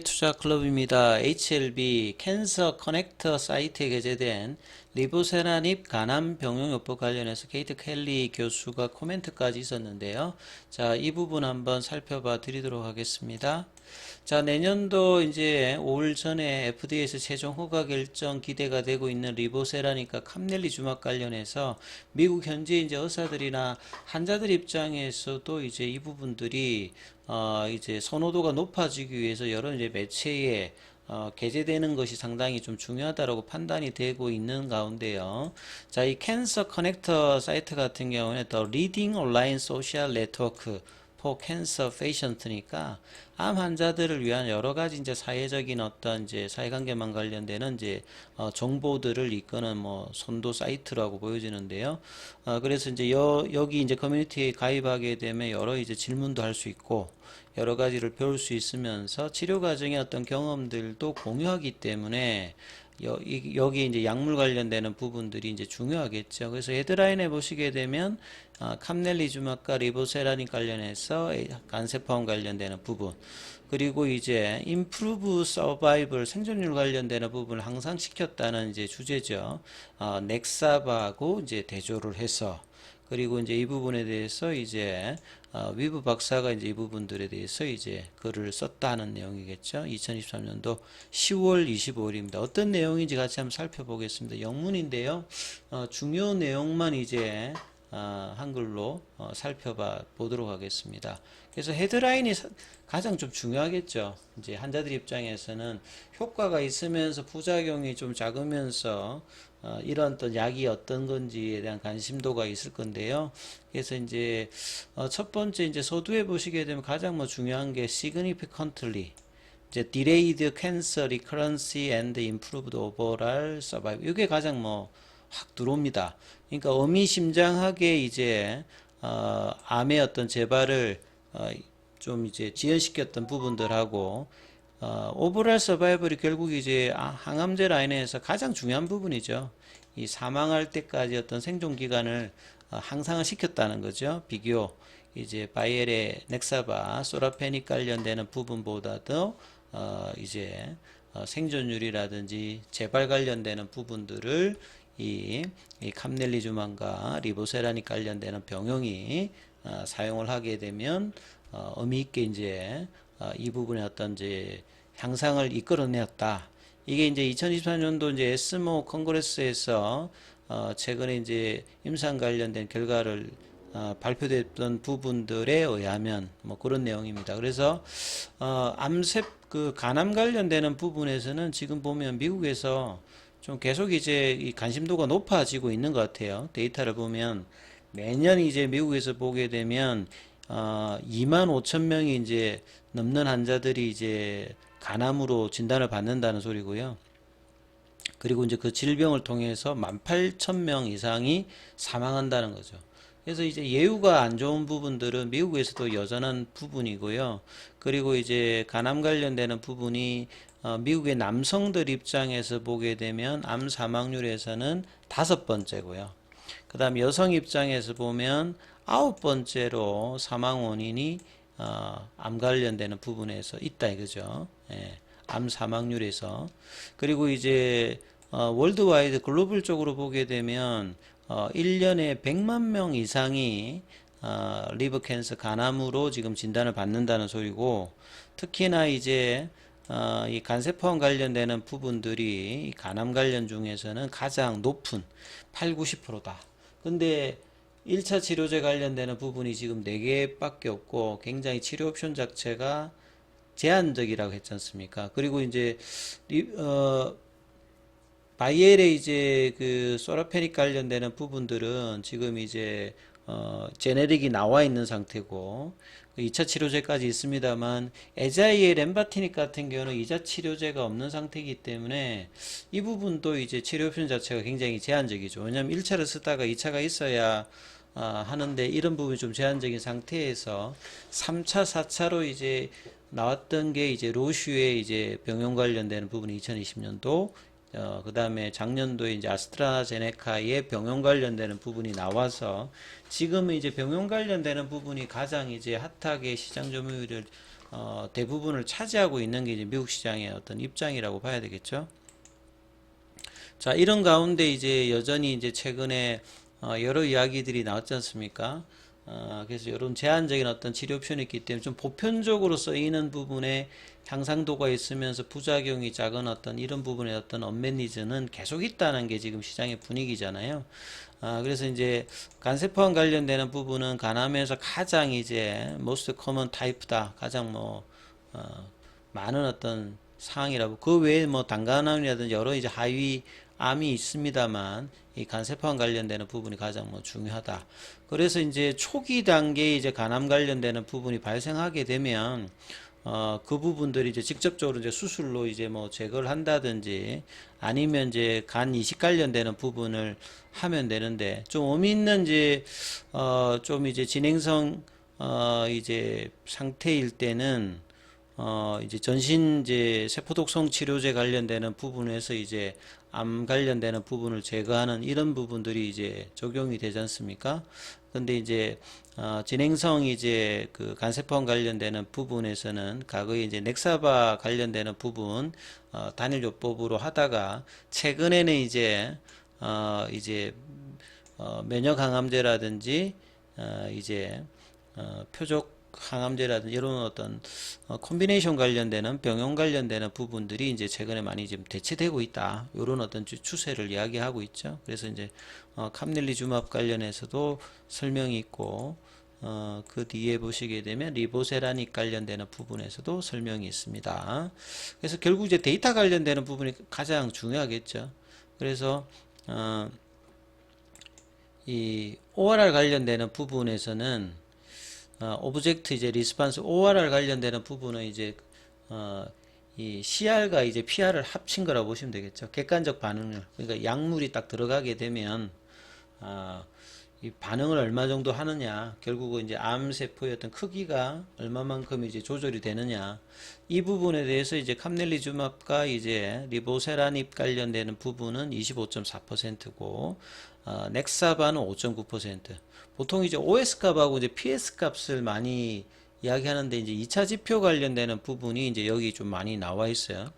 투자 클럽입니다. HLB 캔서 커넥터 사이트에 게재된 리보세라닙 간암 병용요법 관련해서 케이트 켈리 교수가 코멘트까지 있었는데요. 자, 이 부분 한번 살펴봐 드리도록 하겠습니다. 자, 내년도 이제 5월 전에 FDA에서 최종 허가 결정 기대가 되고 있는 리보세라닙과 캄넬리주막 관련해서 미국 현지 이제 의사들이나 환자들 입장에서도 이제 이 부분들이 이제 선호도가 높아지기 위해서 여러 이제 매체에 게재되는 것이 상당히 좀 중요하다고 판단이 되고 있는 가운데요. 자, 이 캔서 커넥터 사이트 같은 경우는 더 리딩 온라인 소셜 네트워크 for cancer patient니까 암 환자들을 위한 여러 가지 이제 사회적인 어떤 이제 사회관계만 관련되는 이제 정보들을 이끄는 뭐 선도 사이트라고 보여지는데요. 그래서 이제 여기 이제 커뮤니티에 가입하게 되면 여러 이제 질문도 할 수 있고 여러 가지를 배울 수 있으면서 치료 과정의 어떤 경험들도 공유하기 때문에 여기 이제 약물 관련되는 부분들이 이제 중요하겠죠. 그래서 헤드라인에 보시게 되면 캄넬리주막과 리보세라닌 관련해서 간세포암 관련되는 부분, 그리고 이제 improve survival 생존율 관련되는 부분을 향상시켰다는 이제 주제죠. 넥사바하고 이제 대조를 해서, 그리고 이제 이 부분에 대해서 이제 위브 박사가 이제 이 부분들에 대해서 이제 글을 썼다는 내용이겠죠. 2023년도 10월 25일입니다. 어떤 내용인지 같이 한번 살펴보겠습니다. 영문인데요. 중요 내용만 이제 한글로 살펴봐 보도록 하겠습니다. 그래서 헤드라인이 가장 좀 중요하겠죠. 이제 환자들 입장에서는 효과가 있으면서 부작용이 좀 작으면서 이런 또 약이 어떤 건지에 대한 관심도가 있을 건데요. 그래서 이제 첫 번째 이제 서두에 보시게 되면 가장 뭐 중요한 게 significantly 이제 delayed cancer recurrence and improved overall survival, 이게 가장 뭐 확 들어옵니다. 그러니까 의미심장하게 이제 암의 어떤 재발을 좀 이제 지연시켰던 부분들하고 오버럴 서바이벌이 결국 이제 항암제 라인에서 가장 중요한 부분이죠. 이 사망할 때까지 어떤 생존 기간을 향상을 시켰다는 거죠. 비교 이제 바이엘의 넥사바, 소라페닉 관련되는 부분보다도 이제 생존율이라든지 재발 관련되는 부분들을 이 캄넬리주만과 리보세라닉 관련되는 병용이 사용을 하게 되면 의미 있게 이제 이 부분의 어떤 이제 향상을 이끌어내었다. 이게 이제 2024년도 이제 에스모 컨그레스에서 최근에 이제 임상 관련된 결과를 발표됐던 부분들에 의하면 뭐 그런 내용입니다. 그래서 암세 그 간암 관련되는 부분에서는 지금 보면 미국에서 좀 계속 이제 이 관심도가 높아지고 있는 것 같아요. 데이터를 보면 매년 이제 미국에서 보게 되면 2만 5천 명이 이제 넘는 환자들이 이제 간암으로 진단을 받는다는 소리고요. 그리고 이제 그 질병을 통해서 18,000명 이상이 사망한다는 거죠. 그래서 이제 예후가 안 좋은 부분들은 미국에서도 여전한 부분이고요. 그리고 이제 간암 관련되는 부분이 미국의 남성들 입장에서 보게 되면 암 사망률에서는 5번째고요. 그 다음 여성 입장에서 보면 9번째로 사망 원인이 암 관련되는 부분에서 있다 이거죠. 예, 암 사망률에서. 그리고 이제 월드와이드 글로벌적으로 보게 되면 1년에 100만 명 이상이 리버 캔서 간암으로 지금 진단을 받는다는 소리고, 특히나 이제 이 간세포암 관련되는 부분들이 간암 관련 중에서는 가장 높은 8, 90%다. 근데 1차 치료제 관련되는 부분이 지금 4개밖에 없고 굉장히 치료 옵션 자체가 제한적이라고 했지 않습니까? 그리고 이제 바이엘의 이제 그 소라페닉 관련되는 부분들은 지금 이제 제네릭이 나와 있는 상태고 2차 치료제까지 있습니다만 에자이의 렘바티닉 같은 경우는 2차 치료제가 없는 상태이기 때문에 이 부분도 이제 치료 옵션 자체가 굉장히 제한적이죠. 왜냐하면 1차를 쓰다가 2차가 있어야 하는데 이런 부분이 좀 제한적인 상태에서 3차, 4차로 이제 나왔던 게 이제 로슈의 이제 병용 관련되는 부분이 2020년도, 그 다음에 작년도에 이제 아스트라제네카의 병용 관련되는 부분이 나와서 지금은 이제 병용 관련되는 부분이 가장 이제 핫하게 시장 점유율을 대부분을 차지하고 있는 게 이제 미국 시장의 어떤 입장이라고 봐야 되겠죠. 자, 이런 가운데 이제 여전히 이제 최근에 여러 이야기들이 나왔지 않습니까? 그래서 이런 제한적인 어떤 치료 옵션이 있기 때문에 좀 보편적으로 쓰이는 부분에 향상도가 있으면서 부작용이 작은 어떤 이런 부분의 어떤 언맷 니즈는 계속 있다는 게 지금 시장의 분위기잖아요. 그래서 이제 간세포와 관련되는 부분은 간암에서 가장 이제 most common type다. 가장 많은 어떤 상황이라고. 그 외에 뭐 단간암이라든지 여러 이제 하위 암이 있습니다만 이 간세포와 관련되는 부분이 가장 중요하다. 그래서 이제 초기 단계에 이제 간암 관련되는 부분이 발생하게 되면 그 부분들이 이제 직접적으로 이제 수술로 이제 제거를 한다든지 아니면 이제 간 이식 관련되는 부분을 하면 되는데 좀 의미 있는 이제 좀 이제 진행성 이제 상태일 때는 이제 전신 이제 세포독성 치료제 관련되는 부분에서 이제 암 관련되는 부분을 제거하는 이런 부분들이 이제 적용이 되지 않습니까? 근데 이제 진행성 이제 그 간세포암 관련되는 부분에서는 과거에 이제 넥사바 관련되는 부분 단일 요법으로 하다가 최근에는 이제 면역 항암제라든지 이제 표적 항암제라든지 이런 어떤 콤비네이션 관련되는 병용 관련되는 부분들이 이제 최근에 많이 지금 대체되고 있다. 이런 어떤 추세를 이야기하고 있죠. 그래서 이제 캄넬리주맙 관련해서도 설명이 있고 그 뒤에 보시게 되면 리보세라닉 관련되는 부분에서도 설명이 있습니다. 그래서 결국 이제 데이터 관련되는 부분이 가장 중요하겠죠. 그래서 이 ORR 관련되는 부분에서는 오브젝트 이제 리스판스 ORR 관련되는 부분은 이제 이 CR과 이제 PR을 합친 거라고 보시면 되겠죠. 객관적 반응률. 그러니까 약물이 딱 들어가게 되면 이 반응을 얼마 정도 하느냐, 결국은 이제 암세포의 어떤 크기가 얼마만큼 이제 조절이 되느냐, 이 부분에 대해서 이제 캄넬리주맙과 이제 리보세라닙 관련되는 부분은 25.4%고, 넥사바는 5.9%. 보통 이제 OS 값하고 이제 PS 값을 많이 이야기하는데 이제 2차 지표 관련되는 부분이 이제 여기 좀 많이 나와 있어요.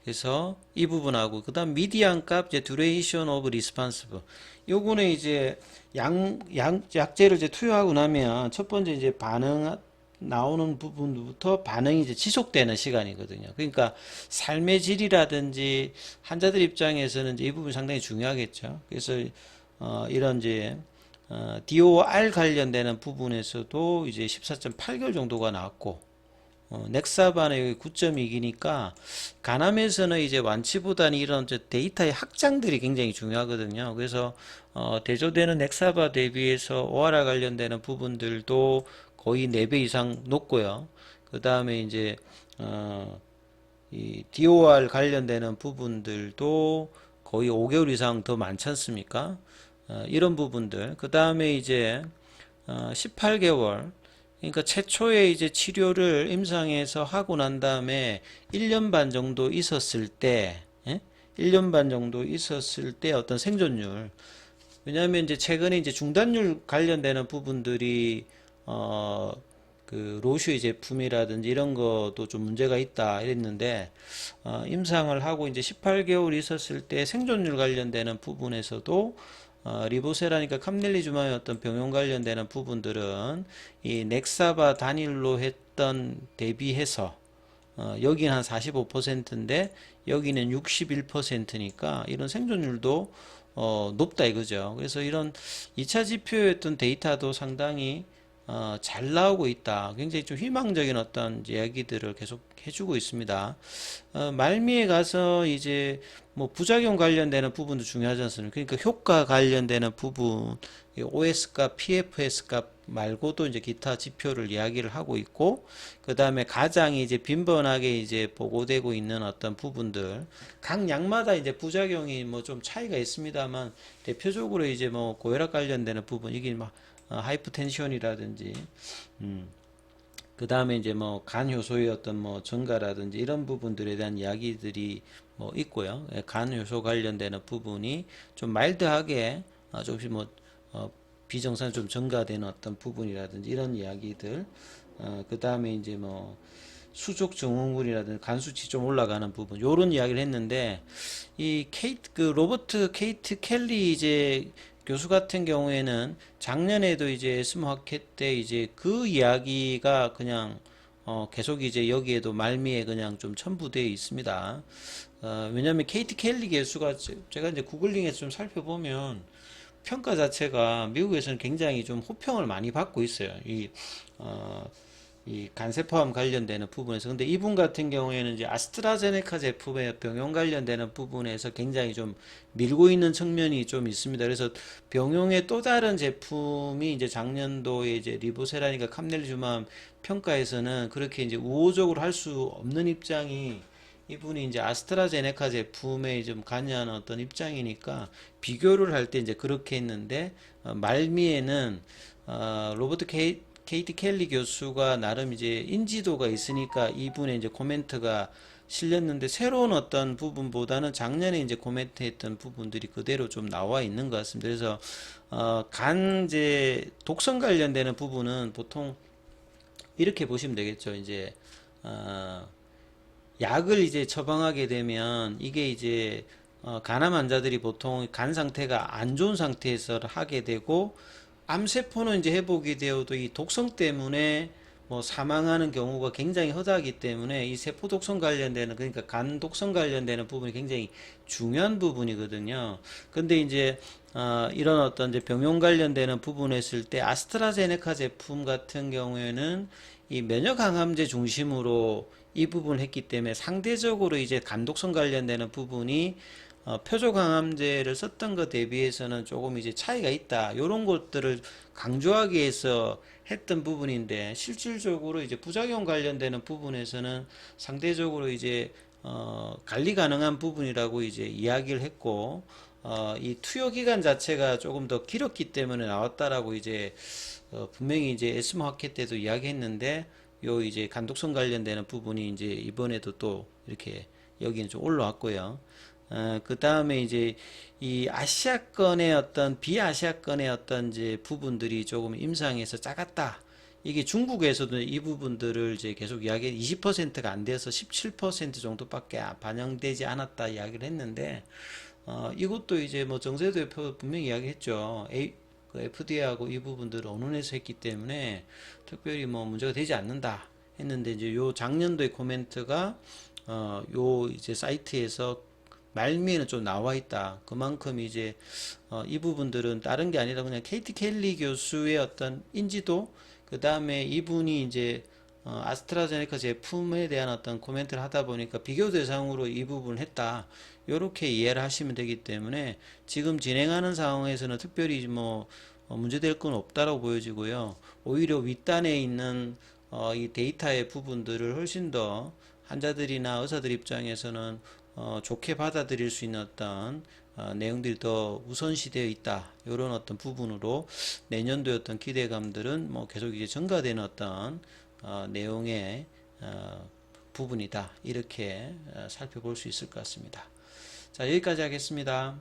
그래서 이 부분하고 그다음 미디안 값 이제 duration of responsive 요거는 이제 약제를 이제 투여하고 나면 첫 번째 이제 반응 나오는 부분부터 반응이 이제 지속되는 시간이거든요. 그러니까 삶의 질이라든지 환자들 입장에서는 이제 이 부분이 상당히 중요하겠죠. 그래서 이런 이제 DOR 관련되는 부분에서도 이제 14.8개월 정도가 나왔고 넥사바는 여기 9.2기니까 간암에서는 이제 완치보다는 이런 데이터의 확장들이 굉장히 중요하거든요. 그래서 대조되는 넥사바 대비해서 ORR 관련되는 부분들도 거의 4배 이상 높고요. 그 다음에 이제 이 DOR 관련되는 부분들도 거의 5개월 이상 더 많지 않습니까? 이런 부분들. 그 다음에 이제 18개월. 그러니까 최초에 이제 치료를 임상에서 하고 난 다음에 1년 반 정도 있었을 때, 1년 반 정도 있었을 때 어떤 생존율. 왜냐하면 이제 최근에 이제 중단율 관련되는 부분들이 그 로슈의 제품이라든지 이런 것도 좀 문제가 있다 이랬는데 임상을 하고 이제 18개월 있었을 때 생존율 관련되는 부분에서도 리보세라니까 캄넬리주마의 어떤 병용 관련되는 부분들은 이 넥사바 단일로 했던 대비해서 여기는 한 45%인데 여기는 61%니까 이런 생존율도 높다 이거죠. 그래서 이런 2차 지표였던 데이터도 상당히 잘 나오고 있다. 굉장히 좀 희망적인 어떤 이야기들을 계속 해주고 있습니다. 말미에 가서 이제 뭐 부작용 관련되는 부분도 중요하지 않습니까? 그러니까 효과 관련되는 부분, OS 값, PFS 값 말고도 이제 기타 지표를 이야기를 하고 있고, 그 다음에 가장 이제 빈번하게 이제 보고되고 있는 어떤 부분들, 각 약마다 이제 부작용이 뭐 좀 차이가 있습니다만, 대표적으로 이제 뭐 고혈압 관련되는 부분, 이게 막 하이퍼텐션이라든지 그 다음에 이제 뭐 간 효소의 어떤 뭐 증가라든지 이런 부분들에 대한 이야기들이 뭐 있고요. 간 효소 관련되는 부분이 좀 마일드하게 조금씩 뭐 비정상 좀 증가되는 어떤 부분이라든지 이런 이야기들 그 다음에 이제 뭐 수족 증후군이라든지 간 수치 좀 올라가는 부분 요런 이야기를 했는데 이 로버트 케이트 켈리 이제 교수 같은 경우에는 작년에도 이제 스모학회 때 이제 그 이야기가 그냥 계속 이제 여기에도 말미에 그냥 좀 첨부되어 있습니다. 왜냐하면 케이트 켈리 교수가 제가 이제 구글링에서 좀 살펴보면 평가 자체가 미국에서는 굉장히 좀 호평을 많이 받고 있어요. 어, 이 간세포암 관련되는 부분에서. 근데 이분 같은 경우에는 이제 아스트라제네카 제품의 병용 관련되는 부분에서 굉장히 좀 밀고 있는 측면이 좀 있습니다. 그래서 병용의 또 다른 제품이 이제 작년도에 이제 리보세라니까 캄넬주맘 평가에서는 그렇게 이제 우호적으로 할 수 없는 입장이 이분이 이제 아스트라제네카 제품에 좀 관여하는 어떤 입장이니까 비교를 할 때 이제 그렇게 했는데 말미에는 로버트 케이티 켈리 교수가 나름 이제 인지도가 있으니까 이분의 이제 코멘트가 실렸는데 새로운 어떤 부분보다는 작년에 이제 코멘트했던 부분들이 그대로 좀 나와 있는 것 같습니다. 그래서 간 이제 독성 관련되는 부분은 보통 이렇게 보시면 되겠죠. 이제 어, 약을 이제 처방하게 되면 이게 이제 간암 환자들이 보통 간 상태가 안 좋은 상태에서 하게 되고 암세포는 이제 회복이 되어도 이 독성 때문에 뭐 사망하는 경우가 굉장히 허다하기 때문에 이 세포 독성 관련되는 그러니까 간 독성 관련되는 부분이 굉장히 중요한 부분이거든요. 근데 이제 이런 어떤 이제 병용 관련되는 부분에 있을 때 아스트라제네카 제품 같은 경우에는 이 면역 항암제 중심으로 이 부분을 했기 때문에 상대적으로 이제 간독성 관련되는 부분이 표적항암제를 썼던 것 대비해서는 조금 이제 차이가 있다. 이런 것들을 강조하기 위해서 했던 부분인데 실질적으로 이제 부작용 관련되는 부분에서는 상대적으로 이제 관리 가능한 부분이라고 이제 이야기를 했고 이 투여 기간 자체가 조금 더 길었기 때문에 나왔다라고 이제 분명히 이제 에스모 학회 때도 이야기했는데 요 이제 간독성 관련되는 부분이 이제 이번에도 또 이렇게 여기는 좀 올라왔고요. 그 다음에 이제 이 아시아권의 어떤 비아시아권의 어떤 이제 부분들이 조금 임상에서 작았다. 이게 중국에서도 이 부분들을 이제 계속 이야기 20%가 안 돼서 17% 정도밖에 반영되지 않았다 이야기를 했는데 이것도 이제 뭐 정세도 대표 분명히 이야기했죠. 그 FDA하고 이 부분들을 언론에서 했기 때문에 특별히 뭐 문제가 되지 않는다 했는데 이제 요 작년도의 코멘트가 요 이제 사이트에서 말미에는 좀 나와 있다. 그만큼 이제 이 부분들은 다른 게 아니라 그냥 케이티 켈리 교수의 어떤 인지도, 그 다음에 이분이 이제 아스트라제네카 제품에 대한 어떤 코멘트를 하다 보니까 비교 대상으로 이 부분을 했다. 이렇게 이해를 하시면 되기 때문에 지금 진행하는 상황에서는 특별히 뭐 문제될 건 없다라고 보여지고요. 오히려 윗단에 있는 이 데이터의 부분들을 훨씬 더 환자들이나 의사들 입장에서는 좋게 받아들일 수 있는 어떤 내용들이 더 우선시되어 있다. 이런 어떤 부분으로 내년도의 어떤 기대감들은 뭐 계속 이제 증가되는 어떤 내용의 부분이다. 이렇게 살펴볼 수 있을 것 같습니다. 자, 여기까지 하겠습니다.